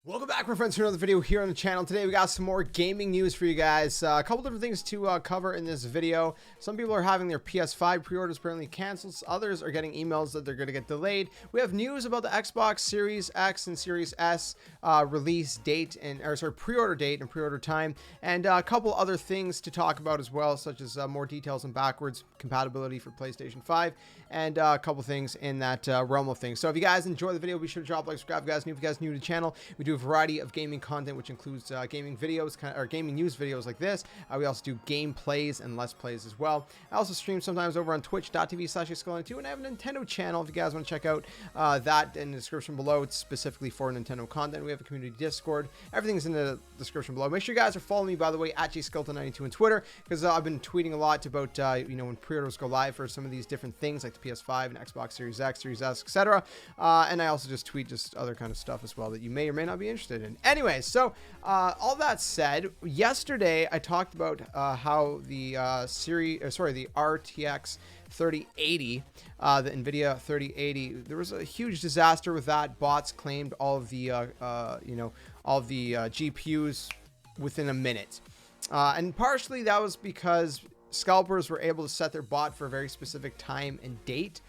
Welcome back, my friends, to another video here on the channel. Today we got some more gaming news for you guys. A couple different things to cover in this video. Some people are having their PS5 pre-orders apparently canceled. Others are getting emails that they're going to get delayed. We have news about the Xbox Series X and Series S release date and pre-order date and pre-order time, and a couple other things to talk about as well, such as more details on backwards compatibility for PlayStation 5 and a couple things in that realm of things. So if you guys enjoy the video, be sure to drop a like, subscribe. If you guys new to the channel, we do a variety of gaming content, which includes gaming videos, or gaming news videos like this. We also do gameplays and let's plays as well. I also stream sometimes over on twitch.tv/JSkeleton, and I have a Nintendo channel if you guys want to check out that in the description below. It's specifically for Nintendo content. We have a community Discord. Everything's in the description below. Make sure you guys are following me, by the way, at JSkeleton92 on Twitter, because I've been tweeting a lot about when pre-orders go live for some of these different things like the PS5 and Xbox Series X, Series S, etc. And I also just tweet just other kind of stuff as well that you may or may not be interested in. Anyway, so all that said, yesterday I talked about how the the RTX 3080, the NVIDIA 3080, there was a huge disaster with that. Bots claimed all of the GPUs within a minute, and partially that was because scalpers were able to set their bot for a very specific time and date,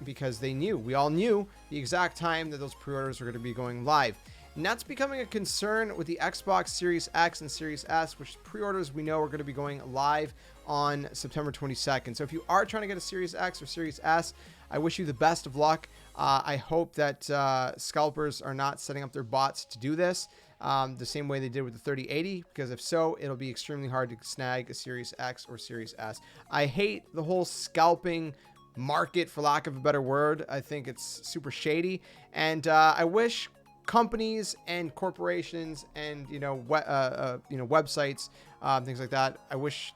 because we all knew the exact time that those pre-orders were going to be going live. And that's becoming a concern with the Xbox Series X and Series S, which pre-orders we know are going to be going live on September 22nd. So if you are trying to get a Series X or Series S, I wish you the best of luck. I hope that scalpers are not setting up their bots to do this the same way they did with the 3080, because if so, it'll be extremely hard to snag a Series X or Series S. I hate the whole scalping market, for lack of a better word. I think it's super shady, and I wish companies and corporations and websites, things like that, I wish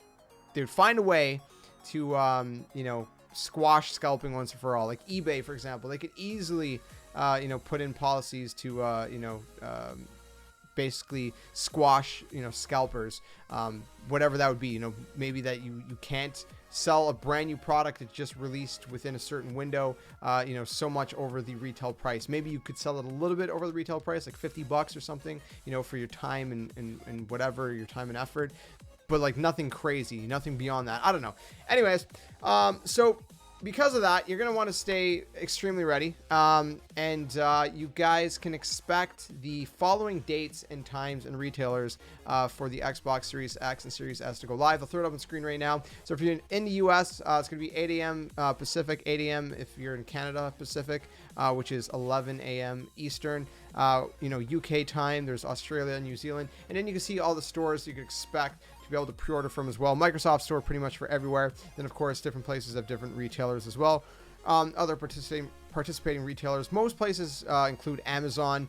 they would find a way to squash scalping once and for all. Like eBay, for example, they could easily put in policies to basically squash scalpers, whatever that would be. Maybe that you can't sell a brand new product that's just released within a certain window, so much over the retail price. Maybe you could sell it a little bit over the retail price, like $50 or something, for your time and whatever, your time and effort, but like nothing crazy, nothing beyond that. I don't know. Anyways, so because of that, you're going to want to stay extremely ready, and you guys can expect the following dates and times and retailers for the Xbox Series X and Series S to go live. I'll throw it up on screen right now. So if you're in the US, it's going to be 8 a.m. Pacific, 8 a.m. if you're in Canada Pacific, which is 11 a.m. Eastern. UK time, there's Australia and New Zealand, and then you can see all the stores you can expect to be able to pre-order from as well. Microsoft Store pretty much for everywhere. Then of course different places have different retailers as well. Other participating retailers, most places include Amazon,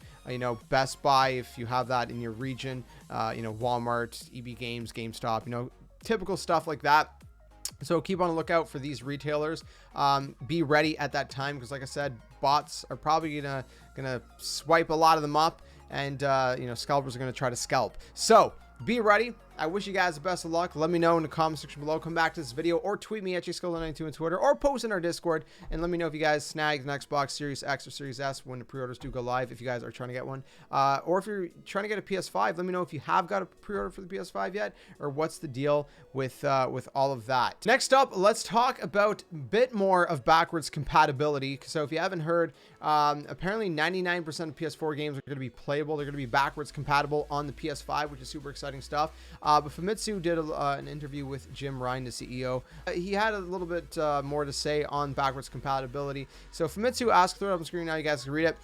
Best Buy if you have that in your region, Walmart, EB Games, GameStop, typical stuff like that. So keep on the lookout for these retailers. Be ready at that time, because like I said, bots are probably gonna swipe a lot of them up, and scalpers are gonna try to scalp. So be ready. I wish you guys the best of luck. Let me know in the comment section below. Come back to this video or tweet me at JSkeleton92 on Twitter, or post in our Discord and let me know if you guys snagged an Xbox Series X or Series S when the pre-orders do go live, if you guys are trying to get one. Or if you're trying to get a PS5, let me know if you have got a pre-order for the PS5 yet, or what's the deal with all of that. Next up, let's talk about a bit more of backwards compatibility. So if you haven't heard, apparently 99% of PS4 games are going to be playable. They're going to be backwards compatible on the PS5, which is super exciting stuff. But Famitsu did an interview with Jim Ryan, the CEO. He had a little bit more to say on backwards compatibility. So Famitsu asked, throw it up on screen now, you guys can read it.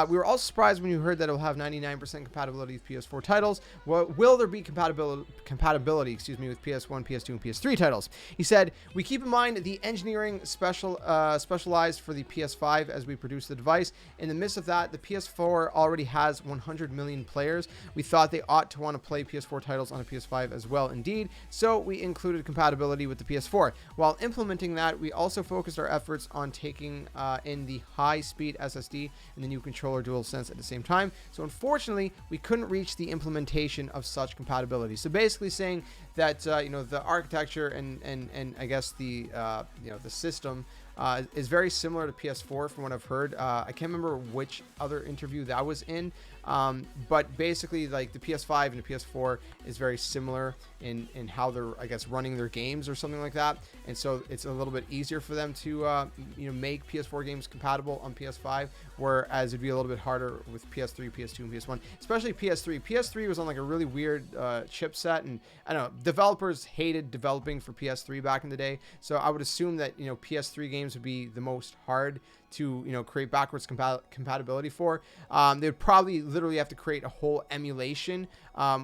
We were also surprised when you heard that it will have 99% compatibility with PS4 titles. Will there be compatibility with PS1, PS2, and PS3 titles? He said, we keep in mind the engineering specialized for the PS5 as we produce the device. In the midst of that, the PS4 already has 100 million players. We thought they ought to want to play PS4 titles on a PS5 as well, indeed, so we included compatibility with the PS4. While implementing that, we also focused our efforts on taking in the high-speed SSD and the new controller DualSense at the same time. So unfortunately, we couldn't reach the implementation of such compatibility. So basically saying that the architecture and I guess the system is very similar to PS4 from what I've heard. I can't remember which other interview that was in, But basically, like the PS5 and the PS4 is very similar in how they're, I guess, running their games or something like that. And so it's a little bit easier for them to make PS4 games compatible on PS5, whereas it'd be a little bit harder with PS3, PS2, and PS1, especially PS3. PS3 was on like a really weird chipset, and I don't know, developers hated developing for PS3 back in the day. So I would assume that PS3 games would be the most hard to create backwards compatibility for. They would probably literally have to create a whole emulation,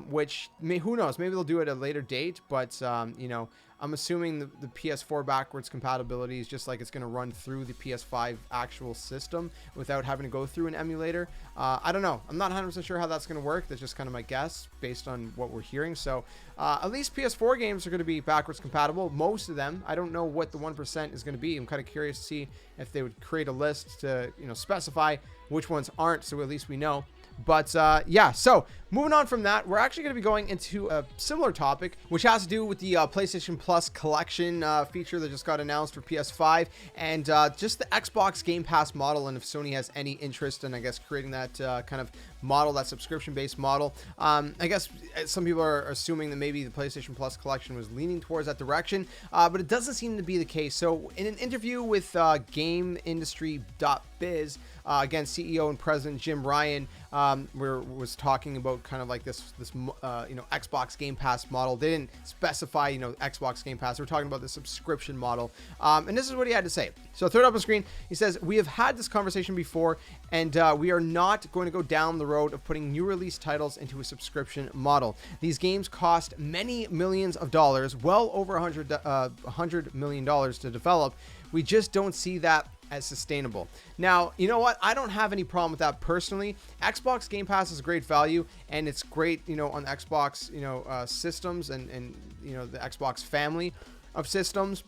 which who knows, maybe they'll do it at a later date, but I'm assuming the PS4 backwards compatibility is just like it's going to run through the PS5 actual system without having to go through an emulator. I don't know. I'm not 100% sure how that's going to work. That's just kind of my guess based on what we're hearing. So at least PS4 games are going to be backwards compatible. Most of them. I don't know what the 1% is going to be. I'm kind of curious to see if they would create a list to specify which ones aren't, so at least we know. But yeah, so moving on from that, we're actually going to be going into a similar topic, which has to do with the PlayStation Plus collection feature that just got announced for PS5, and just the Xbox Game Pass model, and if Sony has any interest in, I guess, creating that kind of model, that subscription-based model. I guess some people are assuming that maybe the PlayStation Plus collection was leaning towards that direction, but it doesn't seem to be the case. So in an interview with GameIndustry.biz, again, CEO and President Jim Ryan was talking about kind of like this Xbox Game Pass model. They didn't specify Xbox Game Pass. We're talking about the subscription model, and this is what he had to say. So throw it up on screen. He says, "We have had this conversation before, and we are not going to go down the road of putting new release titles into a subscription model. These games cost many millions of dollars, well over $100 million to develop. We just don't see that as sustainable." Now, you know what? I don't have any problem with that personally. Xbox Game Pass is great value, and it's great, on the Xbox, systems and the Xbox family of systems.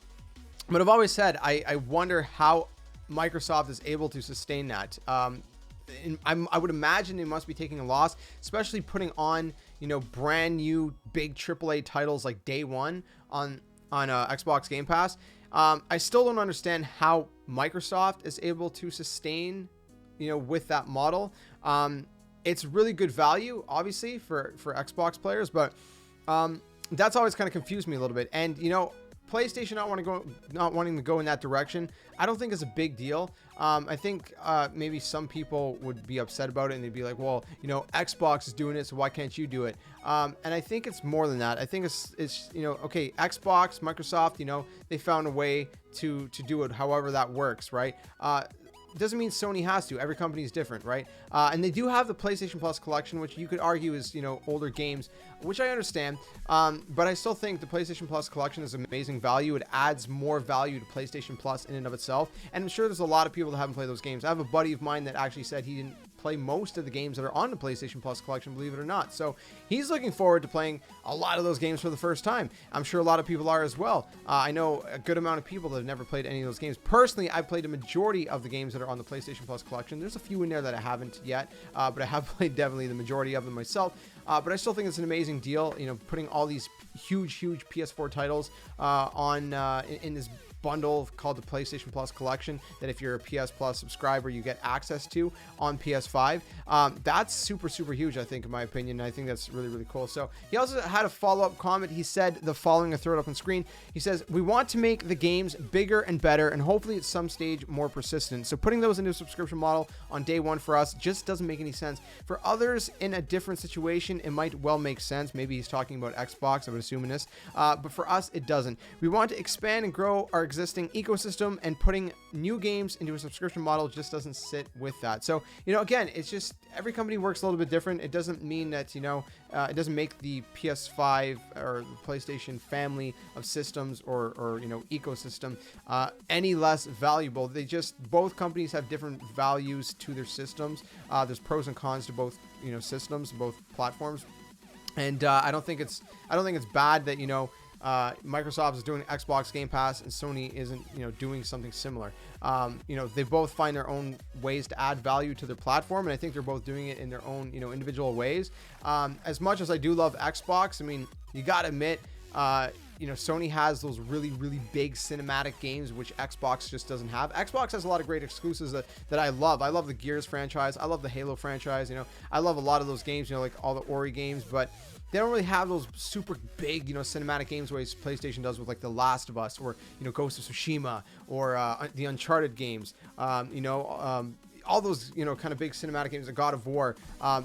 But I've always said, I wonder how Microsoft is able to sustain that. I would imagine they must be taking a loss, especially putting on, brand new big AAA titles like day one on Xbox Game Pass. I still don't understand how Microsoft is able to sustain, with that model. It's really good value, obviously, for Xbox players, but that's always kind of confused me a little bit. And PlayStation not wanting to go in that direction, I don't think is a big deal. I think maybe some people would be upset about it, and they'd be like, well, Xbox is doing it, so why can't you do it? And I think it's more than that. I think it's okay, Xbox, Microsoft, they found a way to do it however that works, right? Doesn't mean Sony has to. Every company is different, right? And they do have the PlayStation Plus collection, which you could argue is, older games, which I understand. But I still think the PlayStation Plus collection is amazing value. It adds more value to PlayStation Plus in and of itself. And I'm sure there's a lot of people that haven't played those games. I have a buddy of mine that actually said he didn't play most of the games that are on the PlayStation Plus collection, believe it or not. So he's looking forward to playing a lot of those games for the first time. I'm sure a lot of people are as well. I know a good amount of people that have never played any of those games. Personally, I've played a majority of the games that are on the PlayStation Plus collection. There's a few in there that I haven't yet, but I have played definitely the majority of them myself. But I still think it's an amazing deal, putting all these huge PS4 titles in this bundle called the PlayStation Plus collection, that if you're a PS Plus subscriber, you get access to on PS5. That's super huge, I think, in my opinion. I think that's really cool. So he also had a follow-up comment. He said the following. I throw it up on screen. He says, "We want to make the games bigger and better, and hopefully at some stage more persistent. So putting those into a subscription model on day one for us just doesn't make any sense. For others in a different situation, it might well make sense." Maybe he's talking about Xbox, I would assume in this. But for us, it doesn't. We want to expand and grow our existing ecosystem, and putting new games into a subscription model just doesn't sit with that. So, again, it's just every company works a little bit different. It doesn't mean that, it doesn't make the PS5 or the PlayStation family of systems or ecosystem any less valuable. Both companies have different values to their systems. There's pros and cons to both, systems, both platforms. And I don't think it's bad that, Microsoft is doing Xbox Game Pass and Sony isn't, doing something similar. They both find their own ways to add value to their platform, and I think they're both doing it in their own, individual ways. As much as I do love Xbox, I mean, you gotta admit, you know, Sony has those really, really big cinematic games, which Xbox just doesn't have. Xbox has a lot of great exclusives that I love. I love the Gears franchise. I love the Halo franchise. You know, I love a lot of those games, you know, like all the Ori games, but they don't really have those super big, you know, cinematic games ways PlayStation does with like The Last of Us or, you know, Ghost of Tsushima or the Uncharted games, all those, you know, kind of big cinematic games, like God of War.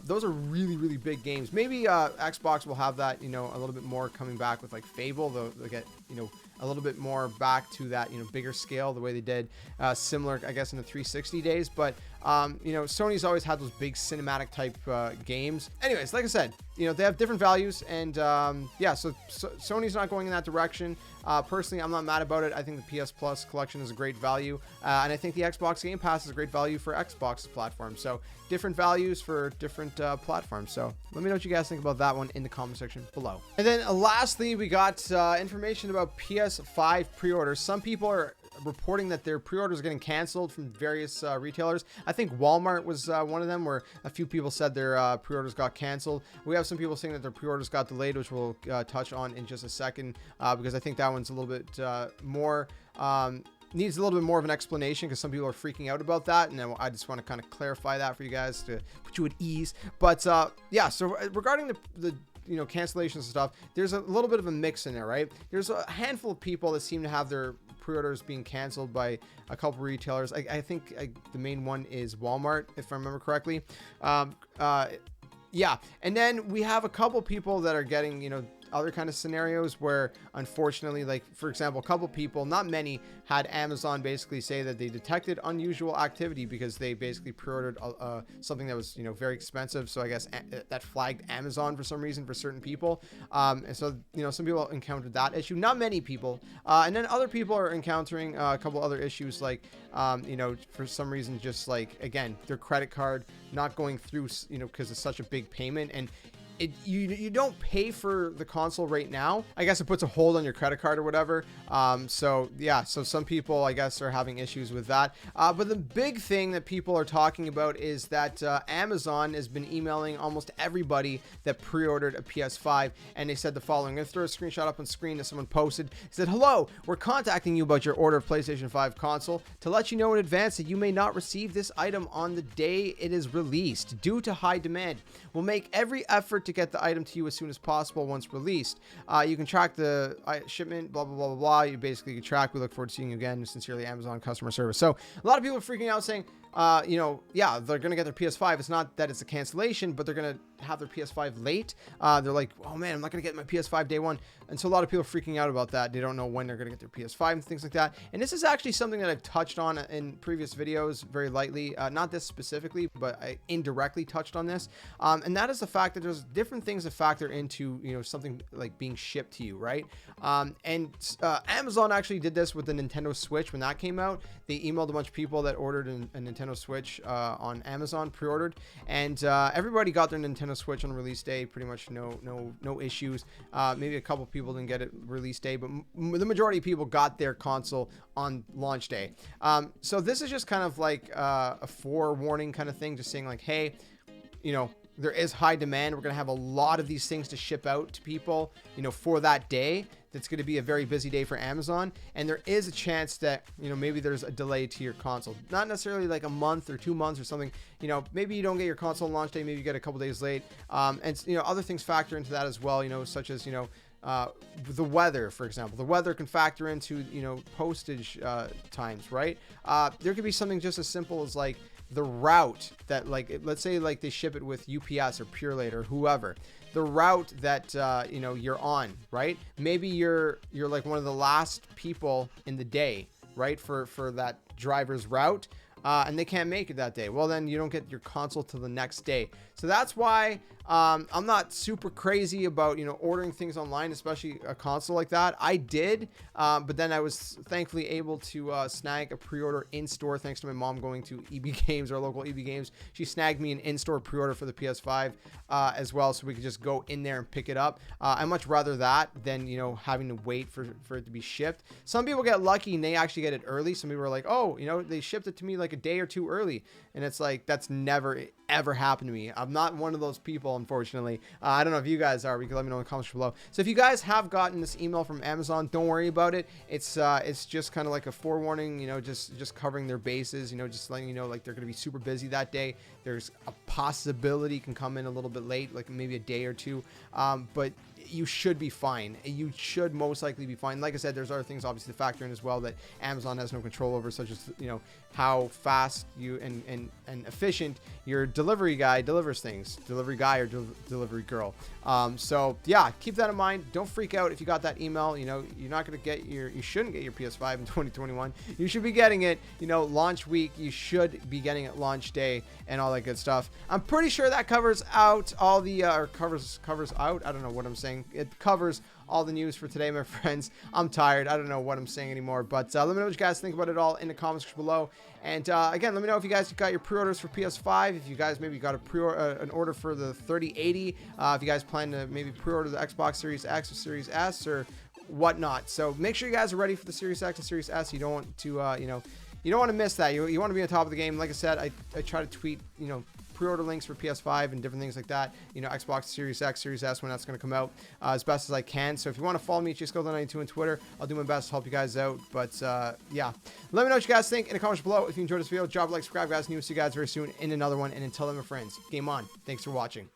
Those are really, really big games. Maybe Xbox will have that, you know, a little bit more coming back with like Fable. They'll get, you know, a little bit more back to that, you know, bigger scale, the way they did similar, I guess, in the 360 days. But, you know, Sony's always had those big cinematic type games. Anyways, like I said, you know, they have different values. And yeah, so Sony's not going in that direction. Personally, I'm not mad about it. I think the PS Plus collection is a great value. And I think the Xbox Game Pass is a great value for Xbox's platform. So different values for different platforms. So let me know what you guys think about that one in the comment section below. And then lastly, we got information about PS5 pre-orders. Some people are reporting that their pre-orders are getting canceled from various retailers. I think Walmart was one of them, where a few people said their pre-orders got canceled. We have some people saying that their pre-orders got delayed, which we'll touch on in just a second, because I think that one's a little bit more needs a little bit more of an explanation, because some people are freaking out about that, and I just want to kind of clarify that for you guys to put you at ease. But yeah, so regarding the you know, cancellations and stuff, there's a little bit of a mix in there, right? There's a handful of people that seem to have their pre-orders being canceled by a couple retailers. I think the main one is Walmart, if I remember correctly. Yeah, and then we have a couple people that are getting, you know, other kind of scenarios where, unfortunately, like for example, a couple people, not many, had Amazon basically say that they detected unusual activity because they basically pre-ordered something that was, you know, very expensive. So I guess that flagged Amazon for some reason for certain people, and so, you know, some people encountered that issue. Not many people, and then other people are encountering a couple other issues, like you know, for some reason, just like, again, their credit card not going through, you know, because it's such a big payment. And you don't pay for the console right now. I guess it puts a hold on your credit card or whatever. So yeah, so some people, I guess, are having issues with that. But the big thing that people are talking about is that Amazon has been emailing almost everybody that pre-ordered a PS5, and they said the following. I'm going to throw a screenshot up on screen that someone posted. He said, "Hello, we're contacting you about your order of PlayStation 5 console to let you know in advance that you may not receive this item on the day it is released due to high demand. We'll make every effort to get the item to you as soon as possible once released. You can track the shipment, blah, blah, blah, blah, blah. You basically can track. We look forward to seeing you again. Sincerely, Amazon customer service." So a lot of people are freaking out saying, you know, yeah, they're going to get their PS5. It's not that it's a cancellation, but they're going to have their PS5 late. They're like, oh man, I'm not going to get my PS5 day one. And so a lot of people are freaking out about that. They don't know when they're going to get their PS5 and things like that. And this is actually something that I've touched on in previous videos very lightly. Not this specifically, but I indirectly touched on this. And that is the fact that there's different things that factor into, you know, something like being shipped to you, right? And Amazon actually did this with the Nintendo Switch when that came out. They emailed a bunch of people that ordered a Nintendo Switch on Amazon, pre-ordered, and everybody got their Nintendo Switch on release day. Pretty much no issues. Maybe a couple people didn't get it release day, but the majority of people got their console on launch day. So this is just kind of like a forewarning kind of thing, just saying like, hey, you know, there is high demand. We're going to have a lot of these things to ship out to people, you know, for that day. That's going to be a very busy day for Amazon. And there is a chance that, you know, maybe there's a delay to your console. Not necessarily like a month or 2 months or something. You know, maybe you don't get your console on launch day. Maybe you get a couple days late. And, you know, other things factor into that as well, you know, such as, you know, the weather, for example. The weather can factor into, you know, postage times, right? There could be something just as simple as like the route that, like, let's say like they ship it with UPS or Purelate or whoever. The route that you know, you're on, right? Maybe you're like one of the last people in the day, right, for that driver's route, and they can't make it that day. Well, then you don't get your console till the next day. So that's why I'm not super crazy about, you know, ordering things online, especially a console like that. I did, but then I was thankfully able to snag a pre-order in store thanks to my mom going to EB Games, our local EB Games. She snagged me an in-store pre-order for the PS5 as well, so we could just go in there and pick it up. I much rather that than, you know, having to wait for it to be shipped. Some people get lucky and they actually get it early. Some people are like, oh, you know, they shipped it to me like like a day or two early. And it's like, that's never ever happened to me. I'm not one of those people, unfortunately. I don't know if you guys are. You can let me know in the comments below. So if you guys have gotten this email from Amazon, don't worry about it. It's just kind of like a forewarning, you know, just covering their bases, you know, just letting you know, like, they're going to be super busy that day. There's a possibility it can come in a little bit late, like maybe a day or two. But you should be fine. You should most likely be fine. Like I said, there's other things obviously to factor in as well that Amazon has no control over, such as, you know, how fast you and efficient your delivery guy delivers things, delivery guy or delivery girl. So yeah, keep that in mind. Don't freak out if you got that email. You know, you're not going to get you shouldn't get your PS5 in 2021. You should be getting it, you know, launch week. You should be getting it launch day and all that good stuff. I'm pretty sure that covers out all the or covers out. I don't know what I'm saying. It covers all the news for today, my friends. I'm tired. I don't know what I'm saying anymore, but let me know what you guys think about it all in the comments below. And again, let me know if you guys got your pre-orders for PS5, if you guys maybe got an order for the 3080, if you guys plan to maybe pre-order the Xbox Series X or Series S or whatnot. So make sure you guys are ready for the Series X and Series S. You don't want to, you know, you don't want to miss that. You want to be on top of the game. Like I said, I try to tweet, you know, pre-order links for PS5 and different things like that, you know, Xbox Series X, Series S, when that's going to come out, as best as I can. So if you want to follow me at JSkeleton92 on Twitter, I'll do my best to help you guys out. But yeah, let me know what you guys think in the comments below. If you enjoyed this video, drop a like, subscribe, guys, and we'll see you guys very soon in another one. And until then, my friends, game on. Thanks for watching.